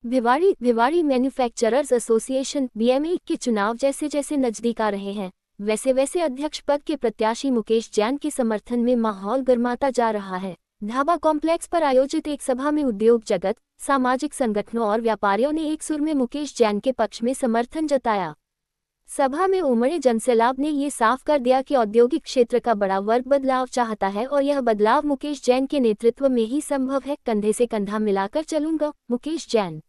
Bhiwadi manufacturers association BMA के चुनाव जैसे जैसे नजदीक आ रहे हैं, वैसे वैसे अध्यक्ष पद के प्रत्याशी मुकेश जैन के समर्थन में माहौल गर्माता जा रहा है। ढाबा कॉम्प्लेक्स पर आयोजित एक सभा में उद्योग जगत, सामाजिक संगठनों और व्यापारियों ने एक सुर में मुकेश जैन के पक्ष में समर्थन जताया। सभा में उमड़े जनसैलाब ने ये साफ कर दिया कि औद्योगिक क्षेत्र का बड़ा वर्ग बदलाव चाहता है और यह बदलाव मुकेश जैन के नेतृत्व में ही संभव है। कंधे से कंधा मिलाकर चलूंगा, मुकेश जैन।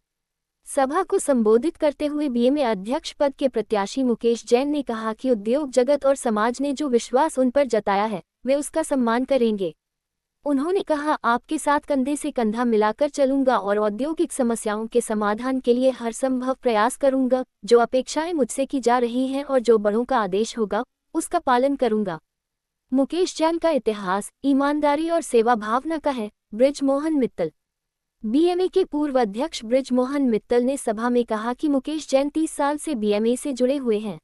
सभा को संबोधित करते हुए बीएमए अध्यक्ष पद के प्रत्याशी मुकेश जैन ने कहा कि उद्योग जगत और समाज ने जो विश्वास उन पर जताया है, वे उसका सम्मान करेंगे। उन्होंने कहा, आपके साथ कंधे से कंधा मिलाकर चलूंगा और औद्योगिक समस्याओं के समाधान के लिए हर संभव प्रयास करूंगा। जो अपेक्षाएं मुझसे की जा रही हैं और जो बड़ों का आदेश होगा, उसका पालन करूंगा। मुकेश जैन का इतिहास ईमानदारी और सेवा भावना का है। बृजमोहन मित्तल। बीएमए के पूर्व अध्यक्ष बृजमोहन मित्तल ने सभा में कहा कि मुकेश जैन 30 साल से बीएमए से जुड़े हुए हैं।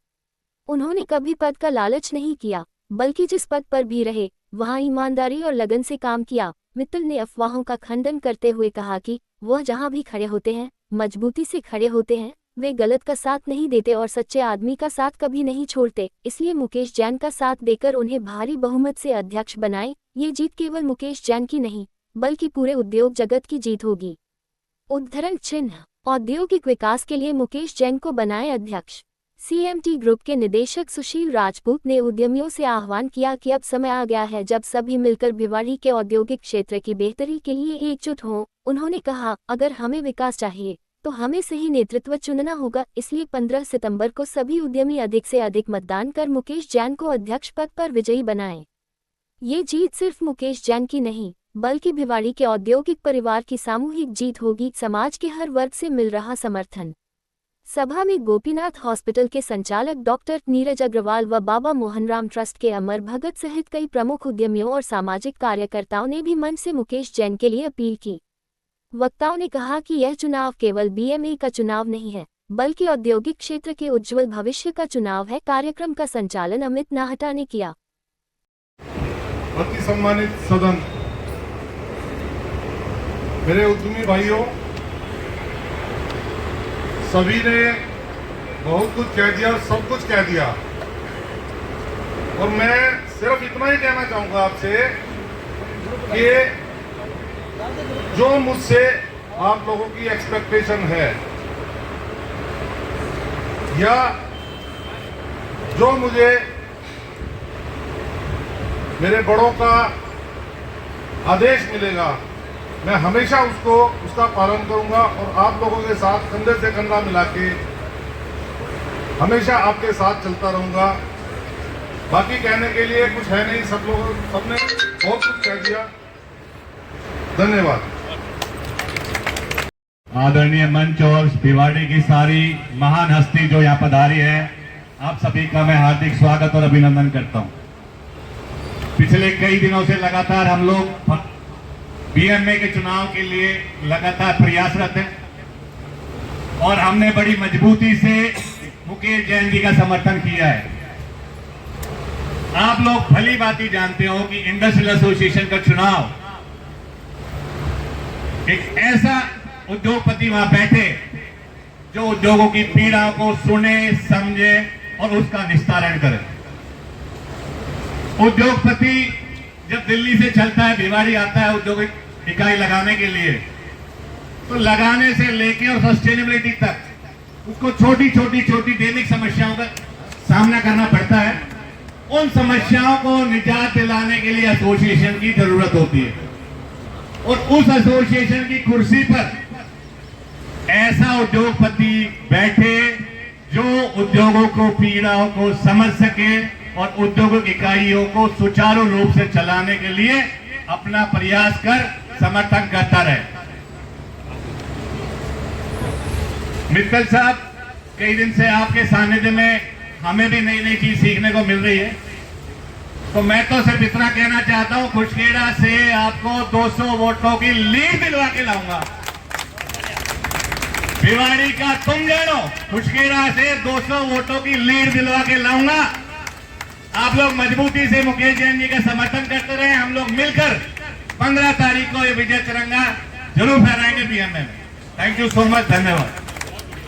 उन्होंने कभी पद का लालच नहीं किया, बल्कि जिस पद पर भी रहे वहां ईमानदारी और लगन से काम किया। मित्तल ने अफवाहों का खंडन करते हुए कहा कि वह जहां भी खड़े होते हैं, मजबूती से खड़े होते हैं। वे गलत का साथ नहीं देते और सच्चे आदमी का साथ कभी नहीं छोड़ते। इसलिए मुकेश जैन का साथ देकर उन्हें भारी बहुमत से अध्यक्ष बनाएं। ये जीत केवल मुकेश जैन की नहीं, बल्कि पूरे उद्योग जगत की जीत होगी। उद्धरण चिन्ह। औद्योगिक विकास के लिए मुकेश जैन को बनाए अध्यक्ष। सीएमटी ग्रुप के निदेशक सुशील राजपूत ने उद्यमियों से आह्वान किया कि अब समय आ गया है जब सभी मिलकर भिवाड़ी के औद्योगिक क्षेत्र की बेहतरी के लिए एकजुट हों। उन्होंने कहा, अगर हमें विकास चाहिए तो हमें सही नेतृत्व चुनना होगा। इसलिए 15 सितंबर को सभी उद्यमी अधिक से अधिक मतदान कर मुकेश जैन को अध्यक्ष पद पर विजयी बनाएं। ये जीत सिर्फ मुकेश जैन की नहीं, बल्कि भिवाड़ी के औद्योगिक परिवार की सामूहिक जीत होगी। समाज के हर वर्ग से मिल रहा समर्थन। सभा में गोपीनाथ हॉस्पिटल के संचालक डॉक्टर नीरज अग्रवाल व बाबा मोहनराम ट्रस्ट के अमर भगत सहित कई प्रमुख उद्यमियों और सामाजिक कार्यकर्ताओं ने भी मंच से मुकेश जैन के लिए अपील की। वक्ताओं ने कहा कि यह चुनाव केवल बीएमए का चुनाव नहीं है, बल्कि औद्योगिक क्षेत्र के उज्जवल भविष्य का चुनाव है। कार्यक्रम का संचालन अमित नाहटा ने किया। अति सम्मानित सदन, मेरे उद्यमी भाइयों, सभी ने बहुत कुछ कह दिया और सब कुछ कह दिया, और मैं सिर्फ इतना ही कहना चाहूंगा आपसे कि जो मुझसे आप लोगों की एक्सपेक्टेशन है या जो मुझे मेरे बड़ों का आदेश मिलेगा, मैं हमेशा उसका पालन करूंगा और आप लोगों के साथ कंधे से कंधा मिला के हमेशा आपके साथ चलता रहूंगा। बाकी कहने के लिए कुछ है नहीं, सबने बहुत कुछ कह दिया। धन्यवाद। आदरणीय मंच और भिवाड़ी की सारी महान हस्ती जो यहाँ पधारी है, आप सभी का मैं हार्दिक स्वागत और अभिनंदन करता हूँ। पिछले कई दिनों से लगातार हम लोग बीएमए के चुनाव के लिए लगातार प्रयासरत हैं और हमने बड़ी मजबूती से मुकेश जैन जी का समर्थन किया है। आप लोग भली भांति जानते हो कि इंडस्ट्रियल एसोसिएशन का चुनाव एक ऐसा उद्योगपति वहां बैठे जो उद्योगों की पीड़ा को सुने, समझे और उसका निस्तारण करे। उद्योगपति जब दिल्ली से चलता है, भिवाड़ी आता है औद्योगिक इकाई लगाने के लिए, तो लगाने से लेके और सस्टेनेबिलिटी तक उसको छोटी दैनिक समस्याओं का सामना करना पड़ता है। उन समस्याओं को निजात दिलाने के लिए एसोसिएशन की जरूरत होती है और उस एसोसिएशन की कुर्सी पर ऐसा उद्योगपति बैठे जो उद्योगों को पीड़ाओं को समझ सके और उद्योगिक इकाइयों को सुचारू रूप से चलाने के लिए अपना प्रयास कर समर्थन करता रहे। मित्तल साहब, कई दिन से आपके सानिध्य में हमें भी नई नई चीज सीखने को मिल रही है, तो मैं तो सिर्फ इतना कहना चाहता हूं, खुशखेड़ा से आपको 200 वोटों की लीड दिलवा के लाऊंगा। भिवाड़ी का तुम जानो, खुशखेड़ा से 200 वोटों की लीड दिलवा के लाऊंगा। आप लोग मजबूती से मुकेश जैन जी का समर्थन करते रहे। हम लोग मिलकर 15 तारीख को ये विजय तिरंगा जरूर फहराएंगे बीएमए में। थैंक यू सो मच, धन्यवाद।